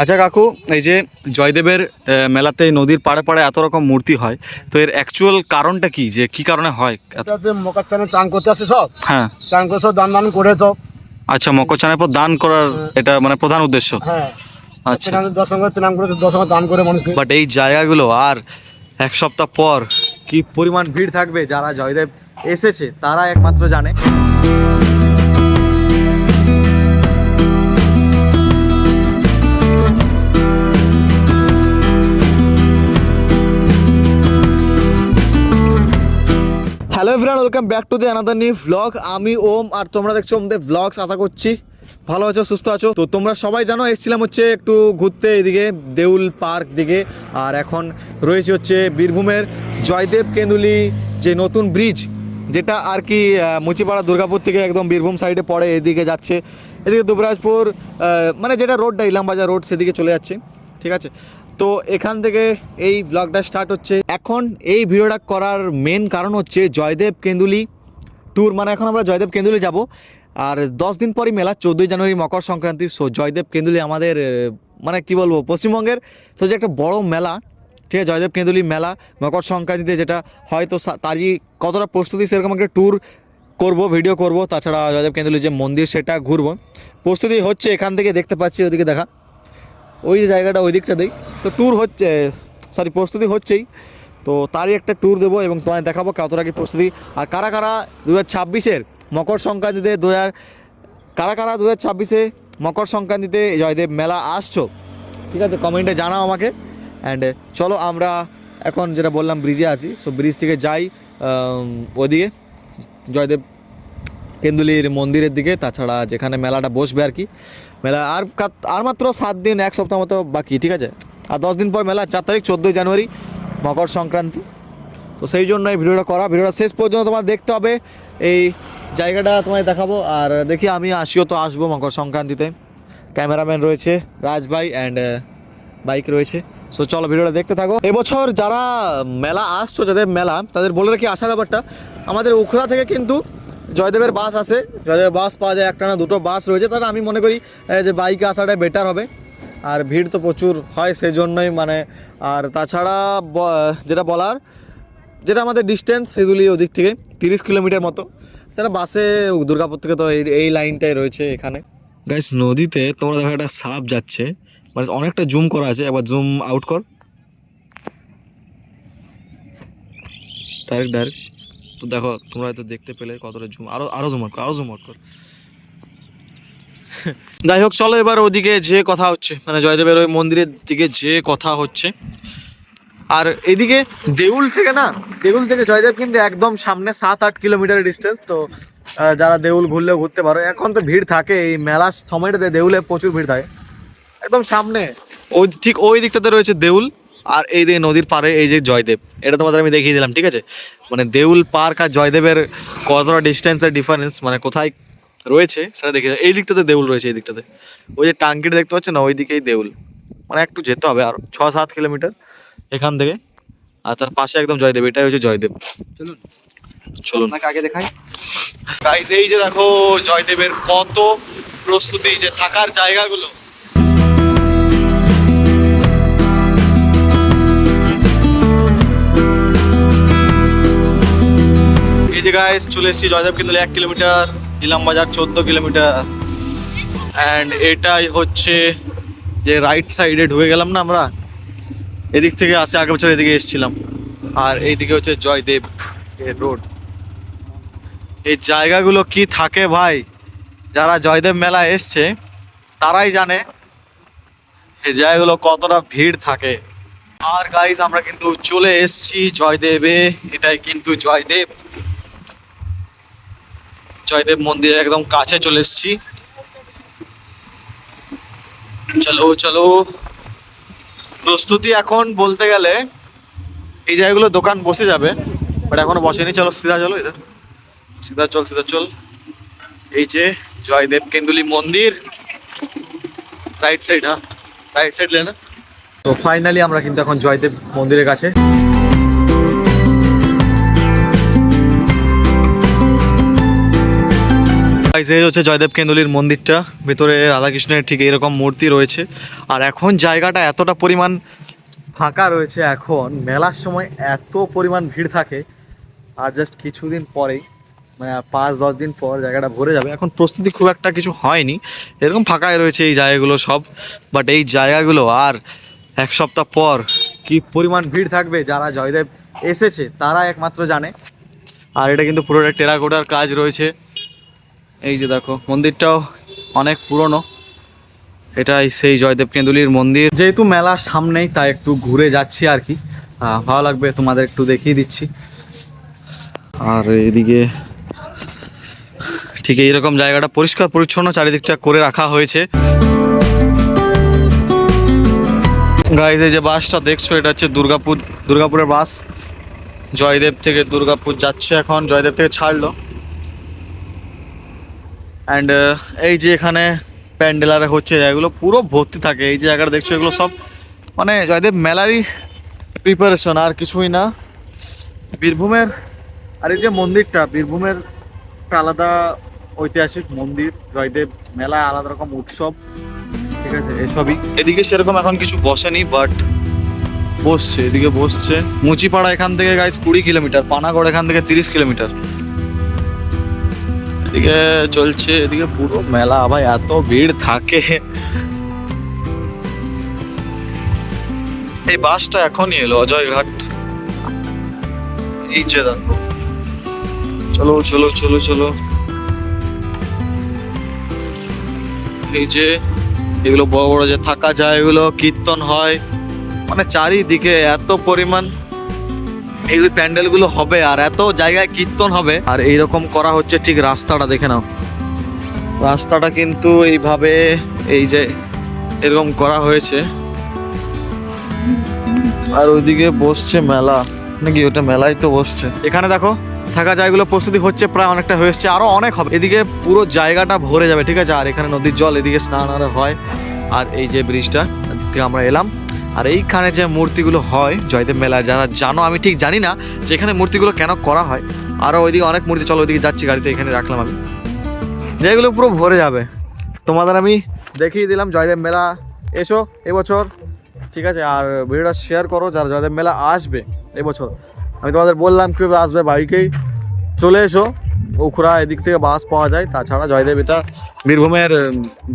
আচ্ছা কাকু, এই যে জয়দেবের মেলাতে নদীর পাড়ে পাড়ে এত রকম মূর্তি হয়, তো এর অ্যাকচুয়াল কারণটা কি, যে কি কারণে হয়? মকর চানে চান করতে আসে সব, হ্যাঁ, চান করে সব দান দান করে তো। আচ্ছা, মকর চানের পর দান করার এটা মানে প্রধান উদ্দেশ্য। হ্যাঁ, আচ্ছা, দর্শন করে প্রণাম করে দর্শন দান করে মানুষকে। বাট এই জায়গাগুলো আর এক সপ্তাহ পর কি পরিমাণ ভিড় থাকবে, যারা জয়দেব এসেছে তারা একমাত্র জানে। Hello everyone, welcome back to the another new vlog. আমি ওম, আর তোমরা দেখছো আমাদের ভ্লগস। আশা করছি ভালো আছো, সুস্থ আছো। তো তোমরা সবাই জানো এসেছিলাম হচ্ছে একটু ঘুরতে এদিকে দেউল পার্ক দিকে, আর এখন রয়েছে হচ্ছে বীরভূমের জয়দেব কেন্দুলি যে নতুন ব্রিজ, যেটা আর কি মুচিপাড়া দুর্গাপুর থেকে একদম বীরভূম সাইডে পড়ে, এদিকে যাচ্ছে, এদিকে দুবরাজপুর মানে যেটা রোডটা ইলামবাজার রোড সেদিকে চলে যাচ্ছে, ঠিক আছে। তো এখান থেকে এই ব্লগটা স্টার্ট হচ্ছে। এখন এই ভিডিওটা করার মেন কারণ হচ্ছে জয়দেব কেন্দুলি ট্যুর, মানে এখন আমরা জয়দেব কেন্দুলি যাব, আর 10 দিন পরই মেলা, 14ই জানুয়ারি মকর সংক্রান্তি। সো জয়দেব কেন্দুলি আমাদের মানে কি বলবো, পশ্চিমবঙ্গের সো যে একটা বড় মেলা, ঠিক আছে, জয়দেব কেন্দুলি মেলা মকর সংক্রান্তিতে, যেটা হয়তো তারই কতটা প্রস্তুতি সেরকম একটা ট্যুর করব, ভিডিও করব। তাছাড়া জয়দেব কেন্দুলি যে মন্দির সেটা ঘুরবো, প্রস্তুতি হচ্ছে। এখান থেকে দেখতে পাচ্ছি ওদিকে দেখা, ওই জায়গাটা ওই দিকটা দিই, তো ট্যুর হচ্ছে, সরি প্রস্তুতি হচ্ছেই। তো তারই একটা ট্যুর দেবো এবং তোমায় দেখাবো কতটা কি প্রস্তুতি, আর কারা কারা 2026-এর মকর সংক্রান্তিতে কারা কারা 2026-এ মকর সংক্রান্তিতে জয়দেব মেলা আসছো, ঠিক আছে, কমেন্টে জানাও আমাকে। অ্যান্ড চলো আমরা এখন যেটা বললাম ব্রিজে আছি, সো ব্রিজ থেকে যাই ওদিকে জয়দেব কেন্দুলির মন্দিরের দিকে, তাছাড়া যেখানে মেলাটা বসবে আর কি। মেলা আর মাত্র 7 দিন, এক সপ্তাহ মতো বাকি, ঠিক আছে। আর 10 দিন পর মেলা, 4 তারিখ 14ই জানুয়ারি মকর সংক্রান্তি। তো সেই জন্য এই ভিডিওটা করা, ভিডিওটা শেষ পর্যন্ত তোমার দেখতে হবে। এই জায়গাটা তোমায় দেখাবো, আর দেখি আমি আসিও তো আসবো মকর সংক্রান্তিতে। ক্যামেরাম্যান রয়েছে রাজ ভাই, অ্যান্ড বাইক রয়েছে। সো চলো ভিডিওটা দেখতে থাকো। এবছর যারা মেলা আসছো, যাদের মেলা, তাদের বলে রাখি আসার ব্যাপারটা, আমাদের উখড়া থেকে কিন্তু জয়দেবের বাস আসে, জয়দেবের বাস পাওয়া যায়, একটা না দুটো বাস রয়েছে। তাহলে আমি মনে করি যে বাইকে আসাটা বেটার হবে, আর ভিড় তো প্রচুর হয় সেই জন্যই মানে। আর তাছাড়া যেটা বলার, যেটা আমাদের ডিস্টেন্স সেগুলি ওদিক থেকে 30 কিলোমিটার মতো, সেটা বাসে দুর্গাপুর থেকে তো এই লাইনটাই রয়েছে এখানে। গাইস, নদীতে তোমরা দেখো একটা সাপ যাচ্ছে, মানে অনেকটা জুম করা আছে, একবার জুম আউট কর, ডাইরেক্ট। তো দেখো তোমরা হয়তো দেখতে পেলে কতটা জুম, আরো জুম আউট কর। যাই হোক, চলো এবার ওদিকে যে কথা হচ্ছে, মানে জয়দেবের ওই মন্দিরের দিকে যে কথা হচ্ছে। আর এদিকে দেউল থেকে জয়দেব কিন্তু একদম সামনে, 7-8 কিলোমিটার ডিস্টেন্স। তো যারা দেউল ঘুরলেও ঘুরতে পারো, এখন তো ভিড় থাকে এই মেলার সময়টাতে, দেউলে প্রচুর ভিড় থাকে। একদম সামনে ঠিক ওই দিকটাতে রয়েছে দেউল, আর এই দিকে নদীর পাড়ে এই যে জয়দেব, এটা তোমাদের আমি দেখিয়ে দিলাম, ঠিক আছে। মানে দেউল পার্ক আর জয়দেবের কতটা ডিস্টেন্সের ডিফারেন্স, মানে কোথায় রয়েছে সেটা দেখে। এই দিকটাতে দেউল রয়েছে, এই দিকটাতে ওই যে টাঙ্কিটা দেখতে পাচ্ছ না, ওই দিকেই দেউল, মানে একটু যেতে হবে আর 6-7 কিলোমিটার এখান থেকে। আর তার পাশে একদম জয়দেব, এটাই হচ্ছে জয়দেব। চলুন আগে দেখাই। গাইস, এই যে দেখো জয়দেবের কত প্রস্তুতি, যে থাকার জায়গাগুলো। এই যে গাইস চলে এসেছি জয়দেব কিন্তু 1 কিলোমিটার, ইলামবাজার 14 কিলোমিটার। অ্যান্ড এটাই হচ্ছে যে রাইট সাইডে ঢুকে গেলাম না আমরা, এদিক থেকে আসে, আগের বছর এদিকে এসেছিলাম। আর এইদিকে হচ্ছে জয়দেব এর রোড। এই জায়গাগুলো কি থাকে ভাই, যারা জয়দেব মেলা এসছে তারাই জানে এই জায়গাগুলো কতটা ভিড় থাকে। আর গাইস, আমরা কিন্তু চলে এসেছি জয়দেবে, এটাই কিন্তু জয়দেব মন্দিরের একদম কাছে চলে এসেছি। চলো প্রস্তুতি এখন বলতে গেলে এই জায়গাগুলো দোকান বসে যাবে, বাট এখনো বসেনি। চলো সিধা চলো, ইধার সিধা চল। এই যে জয়দেব কেন্দুলি মন্দির, রাইট সাইড, হ্যাঁ রাইট সাইড লেনা। তো ফাইনালি আমরা কিন্তু এখন জয়দেব মন্দিরের কাছে। Guys, এই হচ্ছে জয়দেব কেন্দুলির মন্দিরটা, ভেতরে রাধাকৃষ্ণের ঠিক এইরকম মূর্তি রয়েছে। আর এখন জায়গাটা এতটা পরিমাণ ফাঁকা রয়েছে, এখন মেলার সময় এত পরিমাণ ভিড় থাকে, আর জাস্ট কিছুদিন পরেই মানে 5-10 দিন পর জায়গাটা ভরে যাবে। এখন প্রস্তুতি খুব একটা কিছু হয়নি, এরকম ফাঁকাই রয়েছে এই জায়গাগুলো সব। বাট এই জায়গাগুলো আর এক সপ্তাহ পর কি পরিমাণ ভিড় থাকবে, যারা জয়দেব এসেছে তারা একমাত্র জানে। আর এটা কিন্তু পুরোটা টেরাকোটার কাজ রয়েছে। এই যে দেখো, মন্দিরটাও অনেক পুরনো। এটাই সেই জয়দেব কেন্দুলির মন্দির। যেহেতু মেলার সামনেই তাই একটু ঘুরে যাচ্ছি আর কি, ভালো লাগবে, তোমাদের একটু দেখিয়ে দিচ্ছি। আর এইদিকে ঠিক এইরকম জায়গাটা পরিষ্কার পরিচ্ছন্ন চারিদিকটা করে রাখা হয়েছে। গাইজ, এই যে বাসটা দেখছো, এটা হচ্ছে দুর্গাপুরের বাস। জয়দেব থেকে দুর্গাপুর যাচ্ছে এখন, জয়দেব থেকে ছাড়লো। অ্যান্ড এই যে এখানে প্যান্ডেলারে হচ্ছে জায়গাগুলো পুরো ভর্তি থাকে। এই যে জায়গাটা দেখছো, এগুলো সব মানে জয়দেব মেলারই প্রিপারেশন, আর কিছুই না। বীরভূমের, আর এই যে মন্দিরটা, বীরভূমের একটা আলাদা ঐতিহাসিক মন্দির, জয়দেব মেলা আলাদা রকম উৎসব, ঠিক আছে, এসবই। এদিকে সেরকম এখন কিছু বসেনি, বাট বসছে, এদিকে বসছে। মুচিপাড়া এখান থেকে গাইস 20 কিলোমিটার, পানাগড় এখান থেকে 30 কিলোমিটার। এদিকে চলছে, এদিকে পুরো মেলা ভাই, এত ভিড় থাকে। এই বাসটা এখনই এলো অজয়ঘাট। এই যে দেখো, চলো চলো চলো চলো। এই যে এগুলো বড় বড় যে থাকা যায়, এগুলো কীর্তন হয়, মানে চারিদিকে এত পরিমাণ এই প্যান্ডেলগুলো হবে, আর এত জায়গায় কীর্তন হবে। আর এইরকম করা হচ্ছে, ঠিক রাস্তাটা দেখে নাও, রাস্তাটা কিন্তু এইভাবে এই যে এরকম করা হয়েছে। আর ওইদিকে বসছে মেলা, নাকি ওটা মেলাই তো বসছে। এখানে দেখো থাকা জায়গাগুলো প্রস্তুতি হচ্ছে, প্রায় অনেকটা হয়েছে, আরো অনেক হবে। এদিকে পুরো জায়গাটা ভরে যাবে, ঠিক আছে। আর এখানে নদীর জল, এদিকে স্নান আরো হয়। আর এই যে ব্রিজটা, এদিক থেকে আমরা এলাম। আর এইখানে যে মূর্তিগুলো হয় জয়দেব মেলার, যারা জানো, আমি ঠিক জানি না যে এখানে মূর্তিগুলো কেন করা হয়। আরও ওইদিকে অনেক মূর্তি, চলো ওইদিকে যাচ্ছি, গাড়িতে এখানে রাখলাম আমি। যেগুলো পুরো ভরে যাবে, তোমাদের আমি দেখিয়ে দিলাম। জয়দেব মেলা এসো এবছর, ঠিক আছে। আর ভিডিওটা শেয়ার করো যারা জয়দেব মেলা আসবে এবছর। আমি তোমাদের বললাম কীভাবে আসবে, বাইকেই চলে এসো। উখরা এদিক থেকে বাস পাওয়া যায়। তাছাড়া জয়দেব, এটা বীরভূমের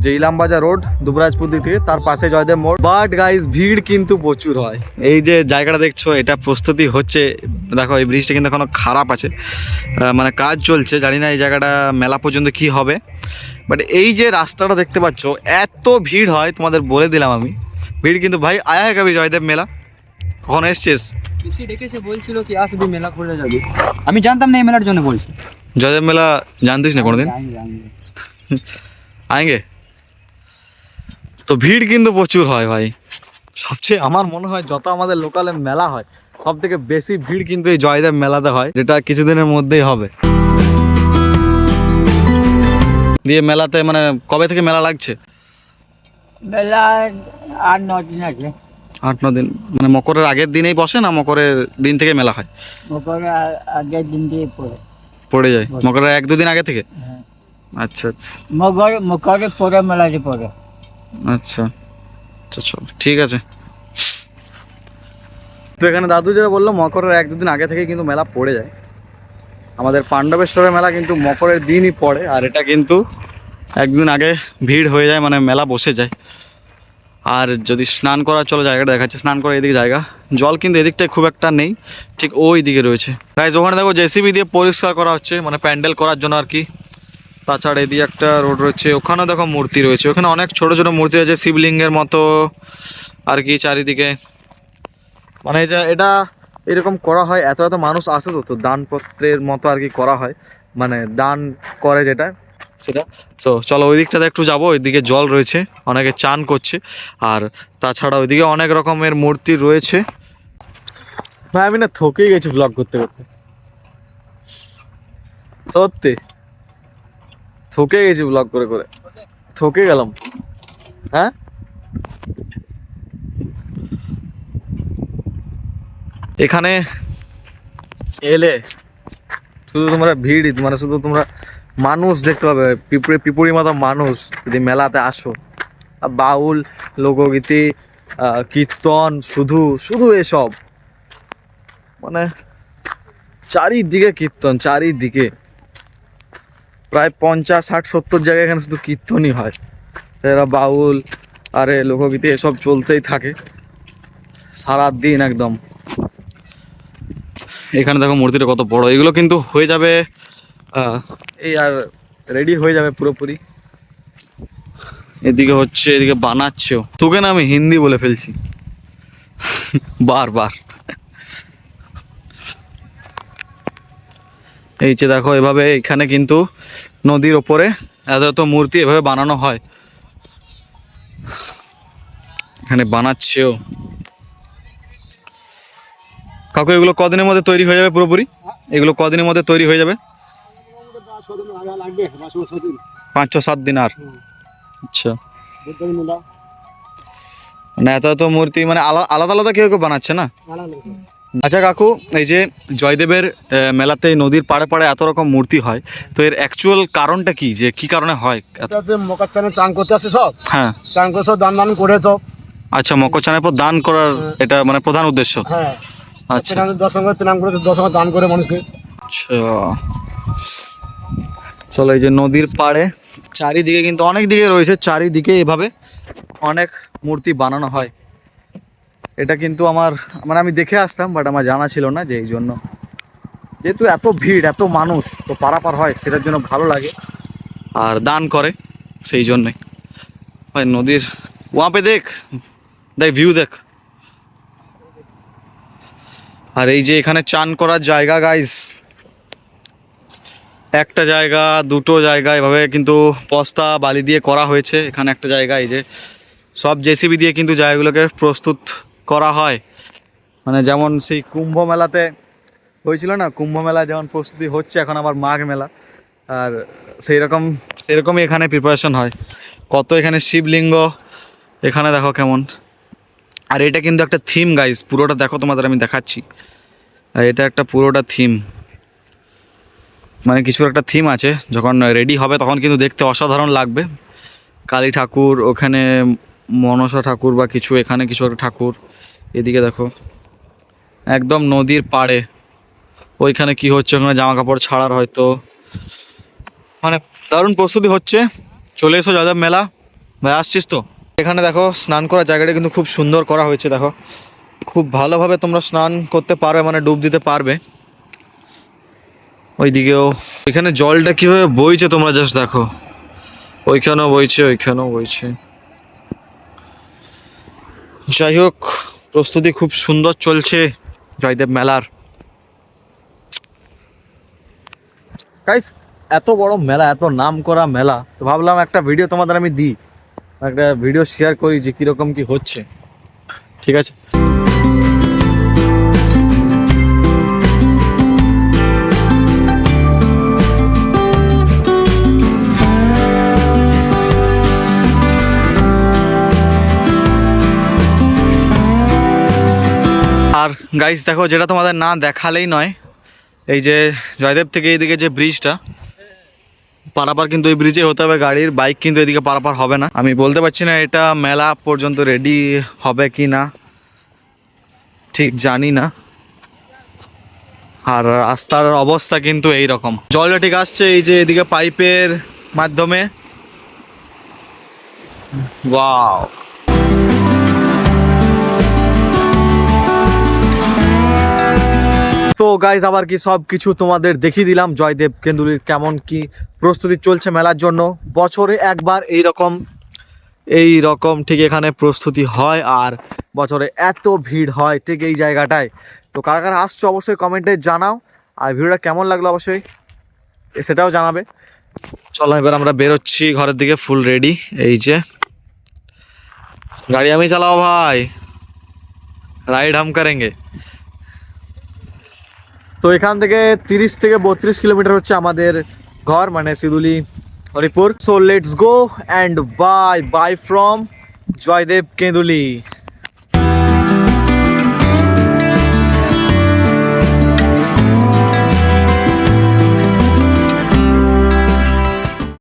যে ইলামবাজার রোড, দুবরাজপুর দিক থেকে, তার পাশে জয়দেব মোড়। বাট গাইজ, ভিড় কিন্তু প্রচুর হয়। এই যে জায়গাটা দেখছো, এটা প্রস্তুতি হচ্ছে। দেখো, এই ব্রিজটা কিন্তু এখনো খারাপ আছে, মানে কাজ চলছে। জানি না এই জায়গাটা মেলা পর্যন্ত কি হবে। বাট এই যে রাস্তাটা দেখতে পাচ্ছ, এত ভিড় হয়, তোমাদের বলে দিলাম আমি। ভিড় কিন্তু ভাই, আয়া হয় কবি জয়দেব মেলা? কখন এসছিস? পিসি ডেকেছে, বলছিল কি আসবি, মেলা করে যাবি। আমি জানতাম না এই মেলার জন্য বলছি। জয়দেব মেলা জানতিস না কোনোদিন? আয়েঙ্গে। তো ভিড় কিন্তু প্রচুর হয় ভাই। সবচেয়ে আমার মনে হয় যত আমাদের লোকালে মেলা হয়, সব থেকে বেশি ভিড় কিন্তু এই জয়দেব মেলাতে হয়, যেটা কিছুদিনের মধ্যেই হবে। দিয়ে মেলাতে মানে কবে থেকে মেলা লাগছে? মেলা 8-9 দিন আছে। 8-9 দিন, মানে মকরের আগের দিনেই বসে না মকরের দিন থেকে মেলা হয়? মকরের আগের দিন দিয়ে পড়ে যায় মকরের 1-2 দিন আগে থেকে। হ্যাঁ। আচ্ছা আচ্ছা, মকরের পরে মেলাতে পড়ে। আচ্ছা আচ্ছা, চল ঠিক আছে। তো এখানে দাদু যেটা বললো, মকরের 1-2 দিন আগে থেকে কিন্তু মেলা পড়ে যায়। আমাদের পাণ্ডবেশ্বরের মেলা কিন্তু মকরের দিনই পড়ে, আর এটা কিন্তু একদিন আগে ভিড় হয়ে যায়, মানে মেলা বসে যায়। আর যদি স্নান করা, চলো জায়গাটা দেখাচ্ছে, স্নান করার এদিকে জায়গা, জল কিন্তু এদিকটায় খুব একটা নেই, ঠিক ওই দিকে রয়েছে। গাইস, ওখানে দেখো জেসিবি দিয়ে পরিষ্কার করা হচ্ছে, মানে প্যান্ডেল করার জন্য আর কি। তাছাড়া এদিকে একটা রোড রয়েছে, ওখানেও দেখো মূর্তি রয়েছে। ওখানে অনেক ছোট ছোট মূর্তি রয়েছে, শিবলিঙ্গের মতো আর কি চারিদিকে। মানে এটা এরকম করা হয়, এত এত মানুষ আসে তো দানপত্রের মতো আর কি করা হয়, মানে দান করে যেটা, সেটা। তো চলো ওই দিকটাতে একটু যাবো, ওইদিকে জল রয়েছে, অনেকে চান করছে। আর তাছাড়া ওইদিকে অনেক রকমের মূর্তি রয়েছে। ভাই আমি না থকেই গেছি ব্লগ করতে করতে, সত্যি থকে গেছি ব্লগ করে করে, থকে গেলাম। হ্যাঁ, এখানে এলে শুধু তোমরা ভিড়, মানে শুধু তোমরা মানুষ দেখতে পাবে, পিপুরি মতো মানুষ যদি মেলাতে আসো। আর বাউল, লোকগীতি, কীর্তন, শুধু শুধু এসব, মানে চারিদিকে কীর্তন, চারিদিকে প্রায় 50, 60, 70 জায়গায় এখানে শুধু কীর্তনই হয়। এরা বাউল আরে লোকগীতি এসব চলতেই থাকে সারা দিন একদম। এখানে দেখো মূর্তিটা কত বড়। এগুলো কিন্তু হয়ে যাবে এই আর রেডি হয়ে যাবে পুরোপুরি। এদিকে হচ্ছে, এদিকে বানাচ্ছেও। তোকে না আমি হিন্দি বলে ফেলছি বারবার। এই যে দেখো এভাবে এখানে কিন্তু নদীর ওপরে এত মূর্তি এভাবে বানানো হয়, এখানে বানাচ্ছেও। কাকু এগুলো কদিনের মধ্যে তৈরি হয়ে যাবে পুরোপুরি? এগুলো কদিনের মধ্যে তৈরি হয়ে যাবে? 5-7 দিন আর। আচ্ছা, মানে এত মূর্তি মানে আলাদা আলাদা কেউ কেউ বানাচ্ছে না? আচ্ছা কাকু, এই যে জয়দেবের মেলাতে নদীর পাড়ে পাড়ে এত রকম মূর্তি হয়, তো এর অ্যাকচুয়াল কারণটা কি, যে কি কারণে হয়? মকর চানে চান করতে আসে সব, হ্যাঁ, চান করে সব দান করে সব। আচ্ছা, মকর চানের পর দান করার এটা মানে প্রধান উদ্দেশ্য। হ্যাঁ, আচ্ছা দর্শন করে প্রণাম করে দর্শন দান করে মানুষকে। আচ্ছা, চলো এই যে নদীর পাড়ে চারিদিকে কিন্তু অনেক দিকে রয়েছে, চারিদিকে এভাবে অনেক মূর্তি বানানো হয়। এটা কিন্তু আমার মানে আমি দেখে আসতাম, বাট আমার জানা ছিল না, যে এই জন্য, যেহেতু এত ভিড় এত মানুষ তো পারাপার হয়, সেটার জন্য ভালো লাগে আর দান করে, সেই জন্যই। ভাই নদীর ওয়াঁ পে দেখ ভিউ দেখ। আর এই যে এখানে চান করার জায়গা গাইস, একটা জায়গা, দুটো জায়গা এভাবে কিন্তু বস্তা বালি দিয়ে করা হয়েছে। এখানে একটা জায়গা, এই যে সব জেসিবি দিয়ে কিন্তু জায়গাগুলোকে প্রস্তুত করা হয়। মানে যেমন সেই কুম্ভ মেলাতে হয়েছিল না, কুম্ভ মেলা যেমন প্রস্তুতি হচ্ছে এখন আবার মাঘ মেলা, আর সেইরকমই এখানে প্রিপারেশন হয়। কত এখানে শিবলিঙ্গ, এখানে দেখো কেমন। আর এটা কিন্তু একটা থিম গাইস, পুরোটা দেখো, তোমাদের আমি দেখাচ্ছি। আর এটা একটা পুরোটা থিম, মানে কিছুর একটা থিম আছে। যখন রেডি হবে তখন কিন্তু দেখতে অসাধারণ লাগবে। কালী ঠাকুর, ওখানে মনসা ঠাকুর বা কিছু, এখানে কিছু একটা ঠাকুর। এদিকে দেখো একদম নদীর পাড়ে, ওইখানে কি হচ্ছে, ওখানে জামা কাপড় ছাড়ার হয়তো, মানে দারুণ প্রস্তুতি হচ্ছে। চলে এসো জয়দেব মেলা, ভাই আসছিস তো? এখানে দেখো স্নান করার জায়গাটা কিন্তু খুব সুন্দর করা হয়েছে। দেখো খুব ভালোভাবে তোমরা স্নান করতে পারবে, মানে ডুব দিতে পারবে। ওইদিকেও এখানে জলটা কীভাবে বইছে তোমরা জাস্ট দেখো, ওইখানেও বইছে, ওইখানেও বইছে। যাই হোক, প্রস্তুতি খুব সুন্দর চলছে জয়দেব মেলার। গাইস এত বড় মেলা, এত নাম করা মেলা, তো ভাবলাম একটা ভিডিও তোমাদের আমি দিই, একটা ভিডিও শেয়ার করি যে কীরকম কি হচ্ছে। ঠিক আছে, আর গাইস দেখো, যেটা তোমাদের না দেখালেই নয়, এই যে জয়দেব থেকে এইদিকে যে ব্রিজটা পারাপার কিন্তু এই ব্রিজে হতে হবে গাড়ির, বাইক কিন্তু এদিকে পারাপার হবে না। আমি বলতে পারছি না এটা মেলা পর্যন্ত রেডি হবে কি না, ঠিক জানি না। আর রাস্তার অবস্থা কিন্তু এই রকম, জলটা ঠিক আসছে এই যে এদিকে পাইপের মাধ্যমে। ওয়াও, তো গাইজ আবার কি সব কিছু তোমাদের দেখিয়ে দিলাম জয়দেব কেন্দুলির কেমন কি প্রস্তুতি চলছে মেলার জন্য। বছরে একবার এই রকম ঠিক এখানে প্রস্তুতি হয়, আর বছরে এত ভিড় হয় ঠিক এই জায়গাটায়। তো কারা কারা আসছো অবশ্যই কমেন্টে জানাও, আর ভিডিওটা কেমন লাগলো অবশ্যই সেটাও জানাবে। চলো এবার আমরা বেরোচ্ছি ঘরের দিকে, ফুল রেডি। এই যে গাড়ি আমি চালাও ভাই, রাইড হাম করেঙ্গে। তো এখান থেকে 30 থেকে 32 কিলোমিটার হচ্ছে আমাদের ঘর, মানে Siduli Haripur. So let's go and bye from Joydev Kenduli.